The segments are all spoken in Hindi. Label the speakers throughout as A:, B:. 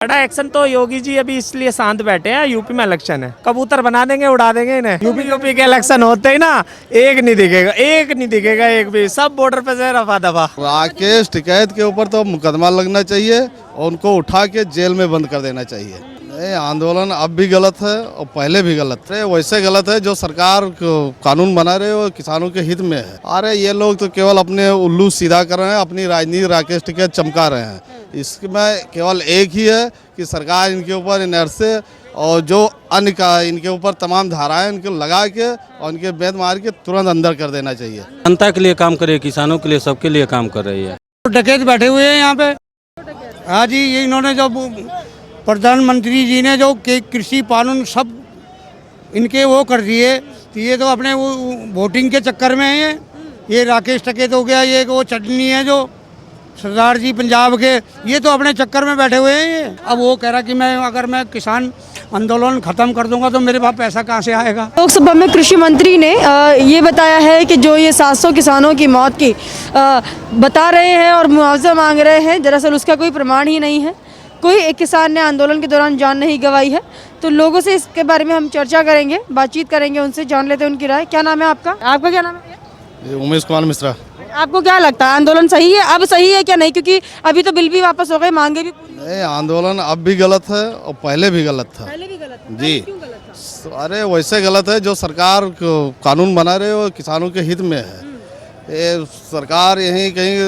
A: बड़ा एक्शन तो योगी जी अभी इसलिए शांत बैठे हैं, यूपी में इलेक्शन है, कबूतर बना देंगे, उड़ा देंगे इन्हें। यूपी के इलेक्शन होते ही ना एक नहीं दिखेगा एक भी, सब बॉर्डर पे से रफा दफा।
B: राकेश टिकैत के ऊपर तो मुकदमा लगना चाहिए और उनको उठा के जेल में बंद कर देना चाहिए। ये आंदोलन अब भी गलत है और पहले भी गलत है, वैसे गलत है जो सरकार कानून बना रहे हो किसानों के हित में है। अरे ये लोग तो केवल अपने उल्लू सीधा कर रहे हैं, अपनी राजनीति राकेश टिकैत चमका रहे हैं। इसमें केवल एक ही है कि सरकार इनके ऊपर इनर्से और जो अन्य का इनके ऊपर तमाम धाराएं इनको लगा के और इनके बेद मार के तुरंत अंदर कर देना चाहिए।
C: जनता के लिए काम करे, किसानों के लिए, सबके लिए काम कर रही है।
D: डकैत बैठे हुए हैं यहाँ पे। हाँ जी, ये इन्होंने जो प्रधानमंत्री जी ने जो कृषि कानून सब इनके वो कर दिए, तो ये तो अपने वो वोटिंग के चक्कर में है। ये राकेश टिकैत हो गया, ये वो चटनी है जो सरदार जी पंजाब के, ये तो अपने चक्कर में बैठे हुए हैं। ये अब वो कह रहा कि अगर मैं किसान आंदोलन खत्म कर दूंगा तो मेरे पास पैसा कहाँ से आएगा।
E: लोकसभा में कृषि मंत्री ने ये बताया है कि जो ये 700 किसानों की मौत की बता रहे हैं और मुआवजा मांग रहे हैं, दरअसल उसका कोई प्रमाण ही नहीं है। कोई एक किसान ने आंदोलन के दौरान जान नहीं गंवाई है। तो लोगों से इसके बारे में हम चर्चा करेंगे, बातचीत करेंगे, उनसे जान लेते हैं उनकी राय। क्या नाम है आपका? आपका क्या नाम है?
B: उमेश कुमार मिश्रा।
E: आपको क्या लगता है आंदोलन सही है? अब सही है क्या नहीं? क्योंकि अभी तो बिल भी वापस हो गए, मांगे भी पूरी।
B: नहीं, आंदोलन अब भी गलत है और पहले भी गलत था।
E: पहले भी गलत था।
B: जी,
E: क्यों गलत था?
B: अरे वैसे गलत है जो सरकार कानून बना रहे हो किसानों के हित में है। ये सरकार यहीं कहीं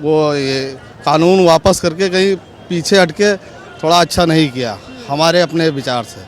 B: वो ये कानून वापस करके कहीं पीछे हटके थोड़ा अच्छा नहीं किया हमारे अपने विचार से।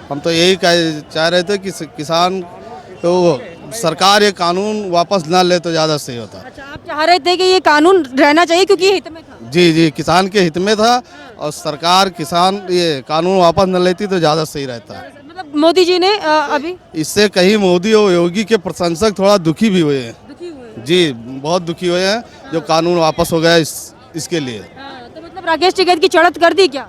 B: हम तो यही चाह रहे थे कि किसान तो सरकार ये कानून वापस ना ले तो ज़्यादा सही होता।
E: अच्छा, आप चाह रहे थे कि ये कानून रहना चाहिए क्योंकि ये हित में था।
B: जी, किसान के हित में था और सरकार किसान ये कानून वापस न लेती तो ज़्यादा सही रहता।
E: मतलब मोदी जी ने अभी
B: इससे कहीं मोदी और योगी के प्रशंसक थोड़ा दुखी भी हुए हैं। जी, बहुत दुखी हुए हैं जो कानून वापस हो गया इसके लिए।
E: तो मतलब राकेश टिकैत की चढ़त कर दी क्या?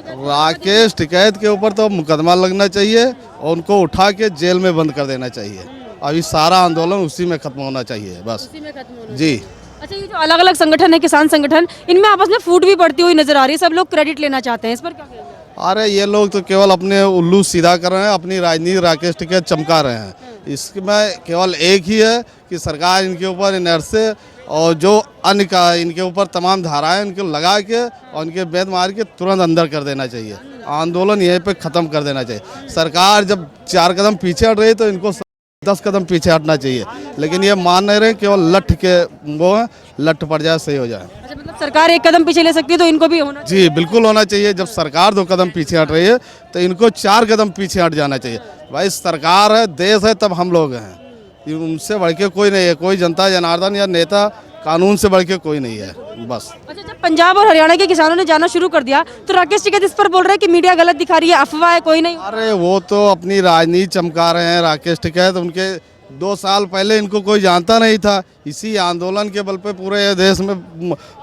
B: राकेश टिकैत के ऊपर तो मुकदमा लगना चाहिए और उनको उठा के जेल में बंद कर देना चाहिए। अभी सारा आंदोलन उसी में खत्म होना चाहिए बस। जी।
E: अच्छा, ये जो अलग अलग संगठन है, किसान संगठन, इनमें आपस में फूट भी पड़ती हुई नजर आ रही है, सब लोग क्रेडिट लेना चाहते हैं, इस पर क्या कहेंगे?
B: अरे ये लोग तो केवल अपने उल्लू सीधा कर रहे हैं, अपनी राजनीति राकेश टिकैत चमका रहे हैं। इसमें केवल एक ही है कि सरकार इनके ऊपर इनर्से और जो अन्य का इनके ऊपर तमाम धाराएं इनको लगा के और इनके बेद मार के तुरंत अंदर कर देना चाहिए। आंदोलन यहीं पे ख़त्म कर देना चाहिए। सरकार जब 4 कदम पीछे हट रही तो इनको 10 कदम पीछे हटना चाहिए, लेकिन ये मान नहीं रहे, केवल लठ के वो लठ पड़ जाए सही हो जाए।
E: अच्छा, मतलब सरकार 1 कदम पीछे ले सकती है तो इनको भी होना चाहिए।
B: जी, बिल्कुल होना चाहिए। जब सरकार 2 कदम पीछे हट रही है तो इनको 4 कदम पीछे हट जाना चाहिए। भाई सरकार है, देश है, तब हम लोग हैं, उनसे बढ़ के कोई नहीं है। कोई जनता जनार्दन या नेता कानून से बढ़ के कोई नहीं है बस। अच्छा,
E: जब पंजाब और हरियाणा के किसानों ने जाना शुरू कर दिया तो राकेश टिकैत इस पर बोल रहे हैं कि मीडिया गलत दिखा रही है, अफवाह है, कोई नहीं।
B: अरे वो तो अपनी राजनीति चमका रहे हैं। राकेश टिकैत उनके 2 साल पहले इनको कोई जानता नहीं था, इसी आंदोलन के बल पे पूरे देश में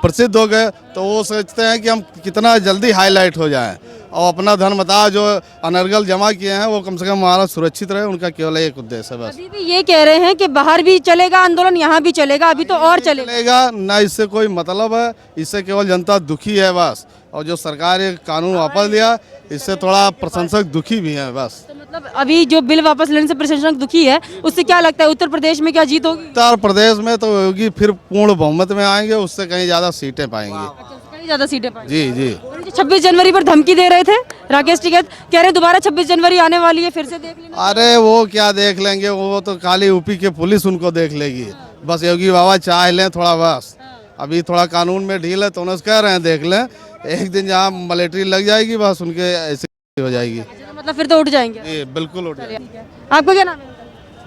B: प्रसिद्ध हो गए। तो वो सोचते हैं कि हम कितना जल्दी हाईलाइट हो जाएं और अपना धन मता जो अनर्गल जमा किए हैं वो कम से कम हमारा सुरक्षित रहे। उनका केवल एक उद्देश्य है बस।
E: अभी भी ये कह रहे हैं कि बाहर भी चलेगा आंदोलन, यहाँ भी चलेगा, अभी तो और
B: चलेगा ना, इससे कोई मतलब है। इससे केवल जनता दुखी है बस। और जो सरकार ये कानून वापस लिया इससे थोड़ा प्रशंसक दुखी भी है बस।
E: तो मतलब अभी जो बिल वापस लेने से प्रशंसक दुखी है, उससे क्या लगता है उत्तर प्रदेश में क्या जीत होगी?
B: उत्तर प्रदेश में तो योगी फिर पूर्ण बहुमत में आएंगे, उससे कहीं ज्यादा सीटें पाएंगे।
E: कहीं ज्यादा सीटें पाएंगे।
B: जी।
E: 26 जनवरी पर धमकी दे रहे थे राकेश टिकैत, कह रहे दोबारा 26 जनवरी आने वाली है, फिर से देख लेना।
B: अरे वो क्या देख लेंगे, वो तो खाली यूपी के पुलिस उनको देख लेगी बस। योगी बाबा चाह लें थोड़ा बस, अभी थोड़ा कानून में ढील है तो उन्हें कह रहे हैं देख लें। एक दिन जहाँ मिलिट्री लग जाएगी बस उनके ऐसे हो जाएगी।
E: मतलब फिर तो उठ जाएंगे।
B: बिल्कुल उठ जाएंगे।
E: आपका क्या नाम है?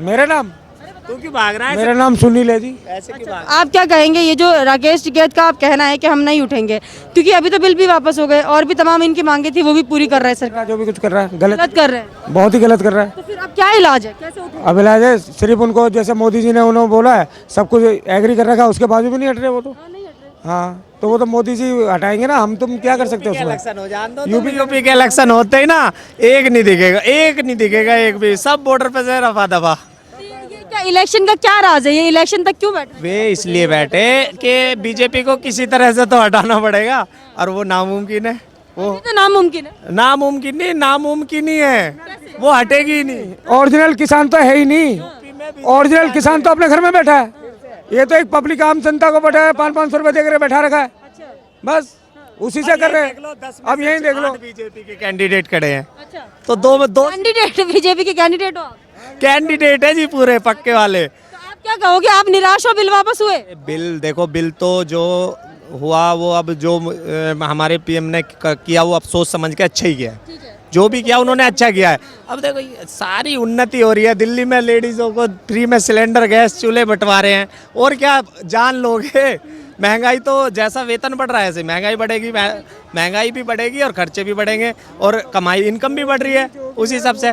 A: मेरा नाम तू क्यों भाग रहा है?
D: मेरा नाम सुनील है जी।
A: ऐसे क्यों भाग?
E: आप क्या कहेंगे, ये जो राकेश टिकैत का आप कहना है कि हम नहीं उठेंगे क्योंकि अभी तो बिल भी वापस हो गए और भी तमाम इनकी मांगे थी वो भी पूरी कर रहा है सरकार?
D: जो भी कुछ कर रहा है गलत
E: कर रहे हैं,
D: बहुत ही गलत कर रहा है।
E: तो फिर अब क्या इलाज है, कैसे उठेंगे?
D: अब इलाज है सिर्फ उनको, जैसे मोदी जी ने उन्होंने बोला है सब कुछ एग्री कर रखा, उसके बावजूद भी नहीं हट रहे वो तो। हाँ, तो वो तो मोदी जी हटाएंगे ना, हम तुम क्या कर सकते हैं उसमें।
A: इलेक्शन हो जान दो, यूपी के इलेक्शन होते ही ना एक नहीं दिखेगा एक भी, सब बॉर्डर पे से रफा दफा।
E: क्या इलेक्शन का क्या राज है? ये इलेक्शन तक क्यों बैठे?
A: वे इसलिए बैठे कि बीजेपी को किसी तरह से तो हटाना पड़ेगा और वो नामुमकिन है।
E: ये तो नामुमकिन है।
A: नामुमकिन ही है, वो हटेगी ही नहीं।
F: ओरिजिनल किसान तो है ही नहीं। ओरिजिनल किसान तो अपने घर में बैठा है। ये तो एक पब्लिक आम जनता को बैठा है, 500-500 रुपए देकर बैठा रखा है, बस उसी से कर रहे हैं। अब यही देख लो,
A: बीजेपी के कैंडिडेट खड़े हैं, तो दो
E: कैंडिडेट बीजेपी के कैंडिडेट हो आप?
A: कैंडिडेट है जी पूरे पक्के वाले।
E: तो आप क्या कहोगे, आप निराश हो बिल वापस हुए?
A: बिल देखो, बिल तो जो हुआ वो अब जो हमारे पीएम ने किया वो अब सोच समझ के अच्छा ही किया है। जो भी किया उन्होंने अच्छा किया है। अब देखो ये सारी उन्नति हो रही है, दिल्ली में लेडीज़ों को फ्री में सिलेंडर गैस चूल्हे बंटवा रहे हैं, और क्या जान लोगे। महंगाई तो जैसा वेतन बढ़ रहा है ऐसे महंगाई बढ़ेगी, महंगाई भी बढ़ेगी और खर्चे भी बढ़ेंगे, और कमाई इनकम भी बढ़ रही है उसी हिसाब से।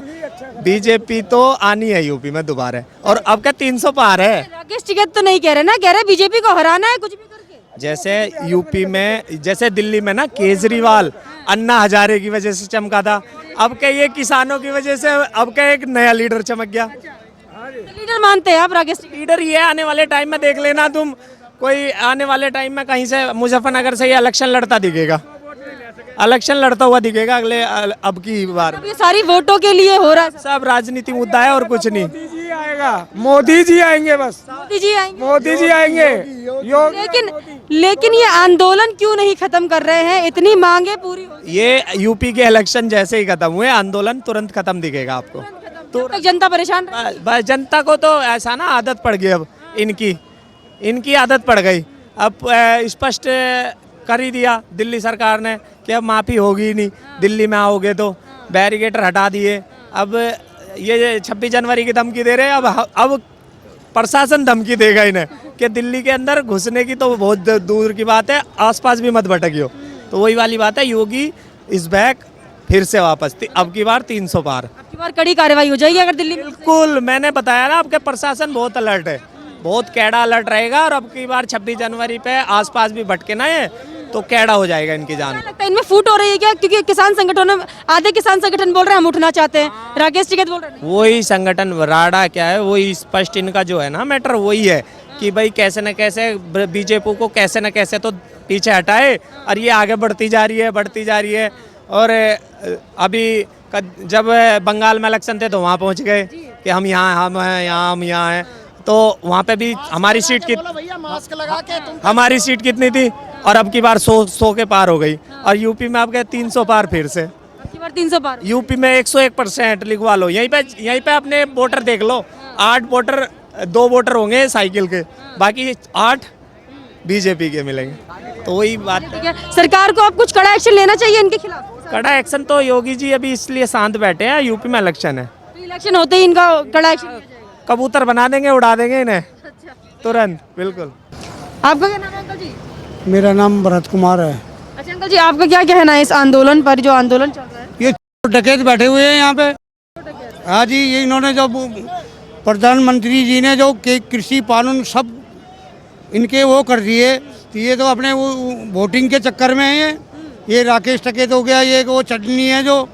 A: बीजेपी तो आनी है यूपी में दोबारा, और अब क्या 300 पार है।
E: राकेश टिकैत तो नहीं कह रहे ना, कह रहे बीजेपी को हराना है कुछ भी करके।
A: जैसे यूपी में, जैसे दिल्ली में ना केजरीवाल अन्ना हजारे की वजह से चमका था, अब क्या ये किसानों की वजह से अब क्या एक नया लीडर चमक गया।
E: लीडर मानते हैं आप राकेश टिकैत?
A: लीडर ये आने वाले टाइम में देख लेना तुम, कोई आने वाले टाइम में कहीं से मुजफ्फरनगर से ये इलेक्शन लड़ता दिखेगा, इलेक्शन लड़ता हुआ दिखेगा अगले अब की बार।
E: अब ये सारी वोटों के लिए हो रहा है।
A: सब राजनीति मुद्दा है और कुछ नहीं।
F: मोदी जी आएगा, मोदी जी आएंगे, बस
E: मोदी जी आएंगे,
F: मोदी जी आएंगे।
E: लेकिन ये आंदोलन क्यों नहीं खत्म कर रहे हैं? इतनी मांगे पूरी हो,
A: ये यूपी के इलेक्शन जैसे ही खत्म हुए आंदोलन तुरंत खत्म दिखेगा आपको।
E: तब तक जनता परेशान रहे।
A: बस जनता को तो ऐसा ना आदत पड़ गई, अब इनकी आदत पड़ गई। अब स्पष्ट कर ही दिया दिल्ली सरकार ने कि अब माफ़ी होगी ही नहीं, दिल्ली में आओगे तो बैरिकेटर हटा दिए। अब ये 26 जनवरी की धमकी दे रहे हैं, अब प्रशासन धमकी देगा इन्हें कि दिल्ली के अंदर घुसने की तो बहुत दूर की बात है, आसपास भी मत भटकियो। तो वही वाली बात है, योगी इस बैक फिर से वापस अब की बार 300 पार।
E: अब की बार कड़ी कार्रवाई हो जाएगी अगर दिल्ली में?
A: बिल्कुल, मैंने बताया ना, आपके प्रशासन बहुत अलर्ट है, बहुत कैड़ा अलर्ट रहेगा, और अब की बार 26 जनवरी पे आसपास भी भटके ना है तो कैड़ा हो जाएगा इनकी जान।
E: लगता है इनमें फूट हो रही है क्या? क्योंकि किसान संगठनों में आधे किसान संगठन बोल रहे हैं हम उठना चाहते हैं, राकेश टिकैत बोल रहे हैं
A: वही संगठन राडा क्या है, वही स्पष्ट इनका जो है ना मैटर वही है कि भाई कैसे न कैसे बीजेपी को कैसे न कैसे तो पीछे हटाए, और ये आगे बढ़ती जा रही है। और अभी जब बंगाल में इलेक्शन थे तो वहाँ पहुँच गए कि हम यहाँ हैं, तो वहाँ पे भी हमारी सीट कितनी थी, और अब की बार 100 के पार हो गई, और यूपी में अब गए 300 पार फिर से।
E: अब की बार 300 पार।
A: यूपी में 101% लिखवा लो, यहीं पे अपने वोटर देख लो, 8 वोटर 2 वोटर होंगे साइकिल के, बाकी 8 बीजेपी के मिलेंगे। तो वही बात
E: ठीक है, सरकार को अब कुछ कड़ा एक्शन लेना चाहिए इनके खिलाफ।
A: कड़ा एक्शन तो योगी जी अभी इसलिए शांत बैठे हैं, यूपी में इलेक्शन है,
E: तो इलेक्शन होते ही इनका कड़ा एक्शन लिया जाएगा।
A: कबूतर बना देंगे, उड़ा देंगे इन्हें तुरंत। बिल्कुल।
E: आपका क्या नाम है अंकल जी?
F: मेरा नाम भरत कुमार है।
E: अच्छा अंकल जी, आपका क्या कहना है इस आंदोलन पर, जो आंदोलन चल रहा है?
D: ये डकैत बैठे हुए हैं यहाँ पे। हाँ जी, ये इन्होंने जो प्रधानमंत्री जी ने जो कृषि कानून सब इनके वो कर दिए, तो ये तो अपने वो वोटिंग के चक्कर में है। ये राकेश टिकैत हो गया, ये वो चटनी है जो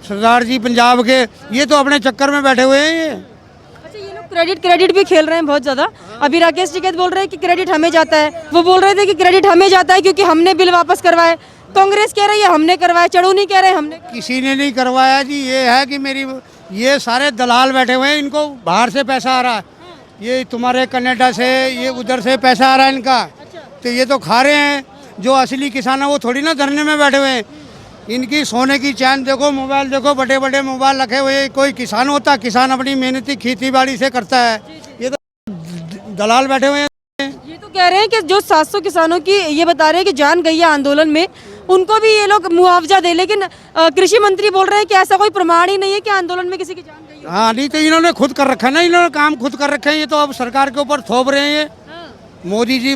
D: सरदार जी पंजाब के, ये तो अपने चक्कर में बैठे हुए हैं ये।
E: अच्छा, ये लोग क्रेडिट भी खेल रहे हैं बहुत ज़्यादा। अभी राकेश टिकैत बोल रहे हैं कि क्रेडिट हमें जाता है, वो बोल रहे थे कि क्रेडिट हमें जाता है क्योंकि हमने बिल वापस करवाए। कांग्रेस कह रही है हमने करवाया, चढ़ू नहीं कह रहे हमने।
D: किसी ने नहीं करवाया जी, ये है कि ये सारे दलाल बैठे हुए हैं, इनको बाहर से पैसा आ रहा है, ये तुम्हारे कनाडा से, ये उधर से पैसा आ रहा है इनका, तो ये तो खा रहे हैं। जो असली किसान है वो थोड़ी ना धरने में बैठे हुए हैं। इनकी सोने की चैन देखो, मोबाइल देखो, बड़े बड़े मोबाइल रखे हुए। कोई किसान होता, किसान अपनी मेहनती खेती बाड़ी से करता है, ये तो दलाल बैठे हुए हैं।
E: ये तो कह रहे हैं कि जो 700 किसानों की ये बता रहे हैं कि जान गई है आंदोलन में, उनको भी ये लोग मुआवजा दे, लेकिन कृषि मंत्री बोल रहे हैं कि ऐसा कोई प्रमाण ही नहीं है कि आंदोलन में किसी की जान गई है।
D: हाँ नहीं, तो इन्होंने खुद कर रखा है ना, इन्होंने काम खुद कर रखे हैं। ये तो अब सरकार के ऊपर थोप रहे हैं, मोदी जी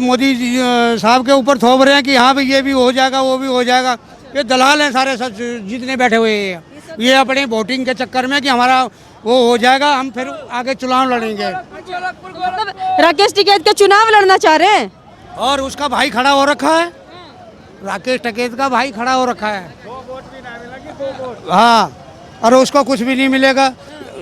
D: साहब के ऊपर थोप रहे हैं कि हाँ भाई ये भी हो जाएगा, वो भी हो जाएगा। ये दलाल हैं सारे जितने बैठे हुए हैं, ये अपने वोटिंग के चक्कर में कि हमारा वो हो जाएगा, हम फिर आगे चुनाव लड़ेंगे।
E: मतलब राकेश टिकैत का चुनाव लड़ना चाह रहे हैं,
D: और उसका भाई खड़ा हो रखा है, राकेश टिकैत का भाई खड़ा हो रखा है। हाँ, और उसको कुछ भी नहीं मिलेगा।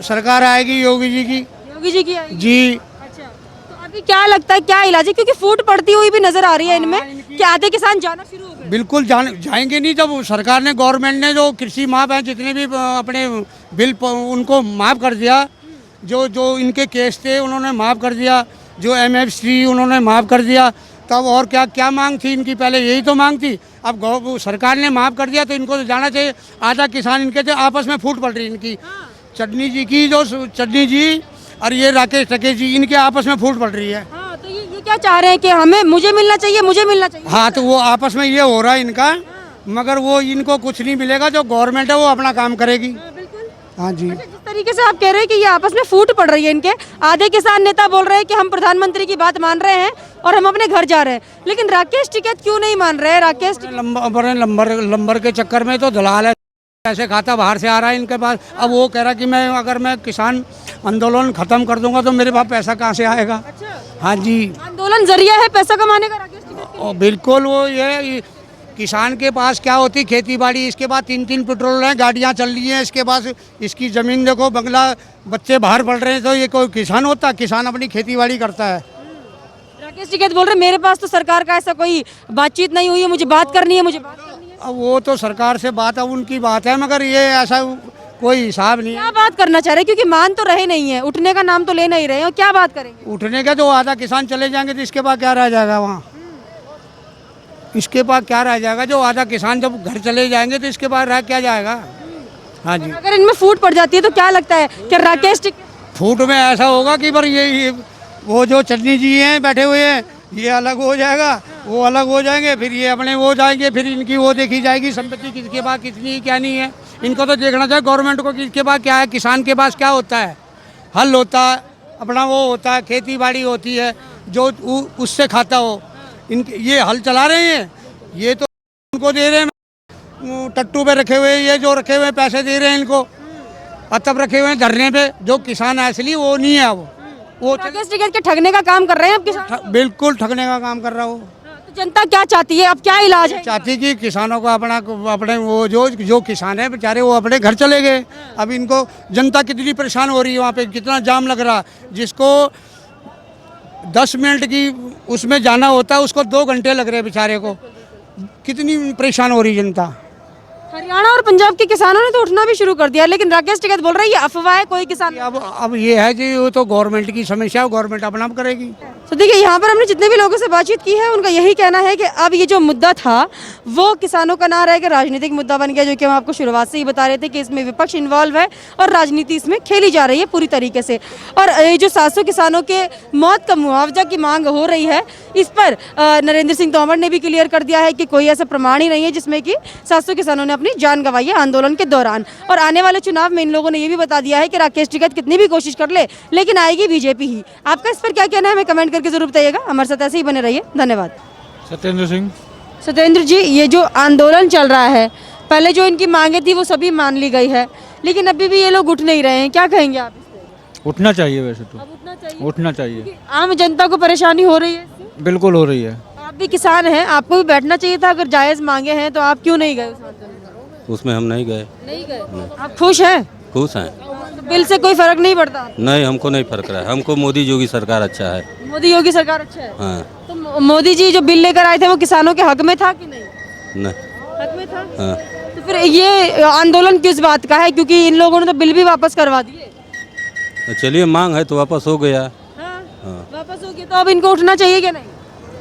D: सरकार आएगी योगी जी की
E: आएगी।
D: जी।
E: अच्छा, तो अभी क्या लगता है क्या इलाज है? क्योंकि फूट पड़ती हुई भी नजर आ रही है इनमें कि आधे किसान जाना शुरू हो गए।
D: बिल्कुल जाएंगे नहीं। जब सरकार ने, गवर्नमेंट ने जो कृषि माफ है, जितने भी अपने बिल उनको माफ़ कर दिया, जो जो इनके केस थे उन्होंने माफ़ कर दिया, जो MFC उन्होंने माफ़ कर दिया, तब और क्या क्या मांग थी इनकी? पहले यही तो मांग थी। अब सरकार ने माफ़ कर दिया तो इनको तो जाना चाहिए। आधा किसान इनके जो आपस में फूट पड़ रही इनकी, चटनी जी की, जो चटनी जी और ये राकेश जी, इनके आपस में फूट पड़ रही है।
E: हाँ, तो ये क्या चाह रहे हैं कि हमें, मुझे मिलना चाहिए, मुझे मिलना चाहिए।
D: हाँ, तो वो आपस में ये हो रहा है इनका, मगर वो इनको कुछ नहीं मिलेगा। जो गवर्नमेंट है वो अपना काम करेगी। हाँ जी।
E: अच्छा, जिस तरीके से आप कह रहे हैं कि ये आपस में फूट पड़ रही है इनके, आधे किसान नेता बोल रहे हैं कि हम प्रधानमंत्री की बात मान रहे हैं और हम अपने घर जा रहे हैं, लेकिन राकेश टिकैत क्यों नहीं मान रहे हैं? राकेश
D: लंबर के चक्कर में तो दलाल है, पैसे खाता बाहर से आ रहा है इनके पास। अब वो कह रहा कि मैं, अगर मैं किसान आंदोलन खत्म कर दूंगा तो मेरे पास पैसा कहाँ से आएगा? हाँ जी,
E: आंदोलन जरिया है पैसा कमाने का राकेश टिकैत।
D: और बिल्कुल वो ये किसान के पास क्या होती, खेती बाड़ी, इसके बाद 3-3 पेट्रोल हैं, गाड़ियाँ चल रही हैं, इसके पास इसकी ज़मीन देखो, बंगला, बच्चे बाहर पढ़ रहे हैं, तो ये कोई किसान होता? किसान अपनी खेती बाड़ी करता है।
E: राकेश टिकैत बोल रहे हैं मेरे पास तो सरकार का ऐसा कोई बातचीत नहीं हुई है, मुझे बात करनी है, मुझे बात करनी है।
D: अब वो तो सरकार से बात है, उनकी बात है, मगर ये ऐसा कोई हिसाब नहीं है।
E: क्या बात करना चाह रहे हैं? क्योंकि मान तो रहे नहीं है, उठने का नाम तो ले नहीं रहे हैं, और क्या बात करेंगे?
D: उठने का जो आधा किसान चले जाएंगे तो इसके बाद क्या रह जाएगा वहाँ? इसके बाद क्या रह जाएगा? जो आधा किसान जब घर चले जाएंगे तो इसके बाद रह क्या जाएगा? हाँ जी।
E: अगर इनमें फूट पड़ जाती है तो क्या लगता है कि राकेश टिकैत
D: फूट में ऐसा होगा कि पर ये वो जो चटनी जी हैं बैठे हुए हैं, ये अलग हो जाएगा, वो अलग हो जाएंगे, फिर ये अपने वो जाएंगे, फिर इनकी वो देखी जाएगी संपत्ति किसके पास कितनी है, क्या नहीं है। इनको तो देखना चाहिए गवर्नमेंट को कि इसके पास क्या है, किसान के पास क्या होता है। हल होता है, अपना वो होता है, खेती बाड़ी होती है, जो उससे खाता हो। इनके ये हल चला रहे हैं, ये तो उनको दे रहे हैं, टट्टू पे रखे हुए, ये जो रखे हुए पैसे दे रहे हैं इनको, और तब रखे हुए हैं धरने पे। जो किसान है असली वो नहीं है, वो
E: राकेश टिकैत के ठगने का काम कर रहे हैं अब किसान।
D: बिल्कुल ठगने का काम कर रहा हो।
E: तो जनता क्या चाहती है, अब क्या इलाज है?
D: चाहती कि किसानों को अपने वो जो किसान है बेचारे वो अपने घर चले गए। अब इनको जनता कितनी परेशान हो रही है, वहाँ पे कितना जाम लग रहा, जिसको 10 मिनट की उसमें जाना होता है उसको 2 घंटे लग रहे हैं बेचारे को। कितनी परेशान हो रही है जनता।
E: हरियाणा और पंजाब के किसानों ने तो उठना भी शुरू कर दिया, लेकिन राकेश टिकैत बोल रहे हैं ये अफवाह है, कोई किसान।
D: अब ये है कि वो तो गवर्नमेंट की समस्या है, गवर्नमेंट अपना करेगी।
E: तो देखिए, यहाँ पर हमने जितने भी लोगों से बातचीत की है उनका यही कहना है कि अब ये जो मुद्दा था वो किसानों का ना रह के राजनीतिक मुद्दा बन गया, जो कि हम आपको शुरुआत से ही बता रहे थे कि इसमें विपक्ष इन्वॉल्व है और राजनीति इसमें खेली जा रही है पूरी तरीके से। और ये जो 700 किसानों के मौत का मुआवजा की मांग हो रही है, इस पर नरेंद्र सिंह तोमर ने भी क्लियर कर दिया है कि कोई ऐसा प्रमाण ही नहीं है जिसमें कि 700 किसानों ने अपनी जान गंवाई है आंदोलन के दौरान। और आने वाले चुनाव में इन लोगों ने ये भी बता दिया है कि राकेश टिकैत कितनी भी कोशिश कर ले, लेकिन आएगी बीजेपी ही। आपका इस पर क्या कहना है, हमें कमेंट करके जरूर बताइएगा। हमारे साथ ऐसे ही बने रहिए, धन्यवाद।
F: सत्येंद्र सिंह।
E: सत्येंद्र जी, ये जो आंदोलन चल रहा है, पहले जो इनकी मांगे थी वो सभी मान ली गई है, लेकिन अभी भी ये लोग उठ नहीं रहे हैं, क्या कहेंगे आप इस पे?
F: उठना चाहिए, वैसे तो
E: अब उठना चाहिए,
F: उठना चाहिए।
E: आम जनता को परेशानी हो रही है इससे?
F: बिल्कुल हो रही है।
E: आप भी किसान हैं, आपको भी बैठना चाहिए था। अगर जायज मांगे हैं तो आप क्यों नहीं गए उस आंदोलन में?
C: उसमें हम नहीं गए।
E: नहीं गए। आप खुश हैं?
C: खुश हैं।
E: तो बिल से कोई फर्क नहीं पड़ता?
C: नहीं, हमको नहीं फर्क रहा है, हमको मोदी योगी सरकार अच्छा है।
E: मोदी योगी सरकार अच्छा है।
C: हाँ।
E: तो मोदी जी जो बिल लेकर आए थे वो किसानों के हक में था कि नहीं?
C: नहीं।
E: हक में था।
C: हाँ।
E: तो फिर ये आंदोलन किस बात का है? क्योंकि इन लोगों ने तो बिल भी वापस करवा दिए।
C: तो चलिए, मांग है तो वापस हो गया।
E: हाँ,
C: हाँ।
E: वापस हो गया, तो अब इनको उठना चाहिए क्या नहीं?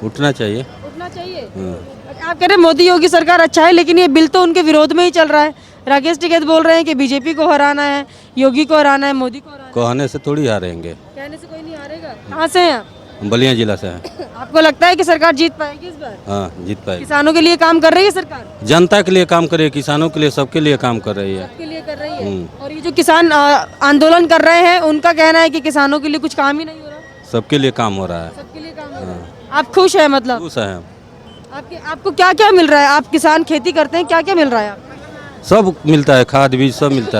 C: उठना चाहिए।
E: उठना चाहिए।
C: हाँ।
E: आप कह रहे हैं मोदी योगी सरकार अच्छा है, लेकिन ये बिल तो उनके विरोध में ही चल रहा है। राकेश टिकैत बोल रहे हैं कि बीजेपी को हराना है, योगी को हराना है, मोदी को हराना है।
C: कहने से थोड़ी हारेंगे।
E: कहने से कोई नहीं हारेगा। कहाँ से हैं आप?
C: बलिया जिला से हैं।
E: आपको लगता है कि सरकार जीत पाएगी इस बार?
C: हाँ, जीत पाएगी।
E: किसानों के लिए काम कर रही है सरकार?
C: जनता के लिए काम कर रही है, किसानों के लिए, सबके लिए काम कर रही है।
E: सबके लिए कर रही है। और ये जो किसान आंदोलन कर रहे हैं उनका कहना है कि किसानों के लिए कुछ काम ही नहीं हो रहा।
C: सबके लिए काम हो रहा है।
E: सबके लिए काम हो रहा है। आप खुश हैं? मतलब
C: खुश हैं।
E: आपको क्या क्या मिल रहा है? आप किसान खेती करते हैं, क्या क्या मिल रहा है आपको?
C: सब मिलता है, खाद बीज सब मिलता है।